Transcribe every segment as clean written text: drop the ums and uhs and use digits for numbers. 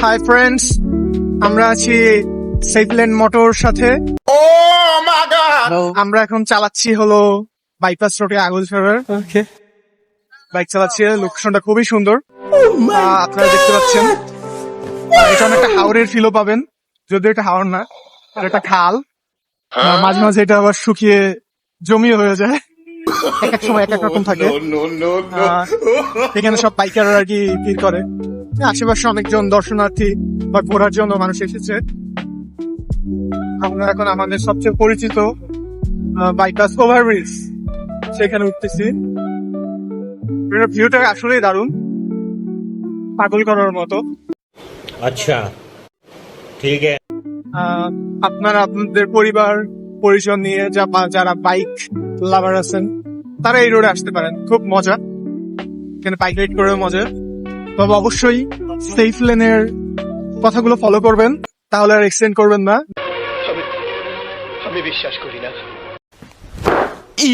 Hi friends, আমরা আছি সেফলেন motor সাথে। আমরা এখন চালাচ্ছি হলো বাইপাস রোডে আগলঝাড়ার। বাইক চালাচ্ছি, লোকেশনটা খুবই সুন্দর, আপনারা দেখতে পাচ্ছেন। এটা অনেকটা হাওরের ফিলও পাবেন, যদিও এটা হাওর না, এটা খাল। মাঝে মাঝে এটা আবার শুকিয়ে জমিও হয়ে যায়, এক এক সময় এক এক রকম থাকে। এখানে সব বাইকার আর কি ভিড় করে, আশেপাশে অনেকজন দর্শনার্থী বা ঘোরার জন্য মানুষ এসেছে। আমরা এখন আমাদের সবচেয়ে পরিচিত বাইপাস ওভারব্রিজ সেখানে উঠতেছি। ভিউটা আসলেই দারুণ, পাগল করার মতো। আচ্ছা, ঠিক আছে। আপনারা আপনাদের পরিবার পরিজন নিয়ে যারা বাইক লাভার আছেন তারা এই রোডে আসতে পারেন, খুব মজা। এখানে বাইক রাইড করে মজা। তবে অবশ্যই সেফ লেনের কথাগুলো ফলো করবেন, তাহলে আর এক্সিডেন্ট করবেন না। আমি বিশ্বাস করি না।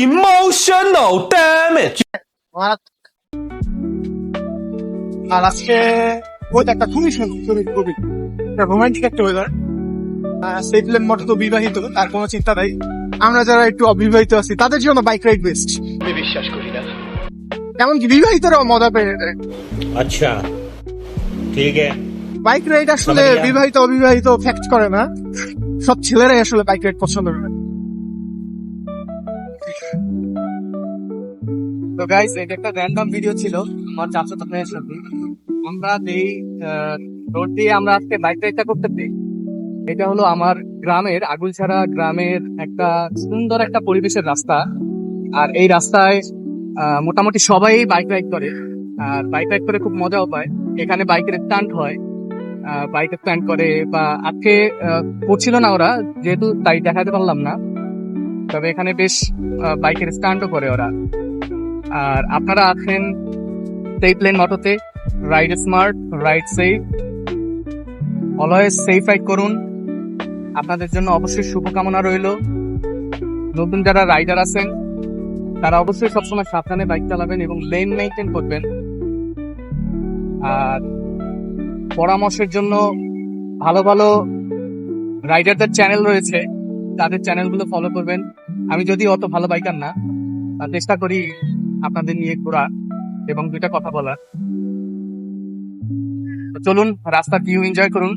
Emotional damage. আর আজকে ওয়েদারটা খুবই সুন্দর, খুবই রোমান্টিক একটা ওয়েদার। সেফ লেন মোটর তো বিবাহিত, তার কোনো চিন্তা নাই। আমরা যারা একটু অবিবাহিত আছি তাদের জন্য বাইক রাইড বেস্ট। আমি বিশ্বাস করি না। এমনকি বিবাহিতরাও মজা পেয়ে যায়। আচ্ছা, ঠিক আছে। বাইক রাইড আসলে বিবাহিত অবিবাহিত ফ্যাক্ট করে না, সব ছেলেরাই আসলে বাইক রাইড পছন্দ করে। তো গাইস, এটা একটা র্যান্ডম ভিডিও ছিল আমার চাচাতো ভাইয়ের সাথে। আমরা এই রোড দিয়ে আমরা আজকে বাইক রাইডটা করতে পেরে, এটা হলো আমার গ্রামের আগুলছাড়া গ্রামের একটা সুন্দর একটা পরিবেশের রাস্তা। আর এই রাস্তায় মোটামুটি সবাই বাইক রাইড করে, আর বাইক রাইড করে খুব মজাও পায়। এখানে বাইকের স্ট্যান্ড হয়, বাইকের স্ট্যান্ড করে। বা আজকে করছিল না ওরা, যেহেতু তাই দেখাতে পারলাম না, তবে এখানে বেশ বাইকের স্ট্যান্ডও করে ওরা। আর আপনারা আছেন সেফ লেন মোটরতে। Ride smart, ride safe, always safe ride করুন। আপনাদের জন্য অবশ্যই শুভকামনা রইল। নতুন যারা রাইডার আছেন তারা অবশ্যই সবসময় সাবধানে বাইক চালাবেন এবং লেন মেইনটেইন করবেন। আর পরামর্শের জন্য ভালো ভালো রাইডারদের চ্যানেল রয়েছে, তাদের চ্যানেলগুলো ফলো করবেন। আমি যদি অত ভালো বাইকার না, চেষ্টা করি আপনাদের নিয়ে ঘোরা এবং দুইটা কথা বলার। চলুন রাস্তার ভিউ এনজয় করুন।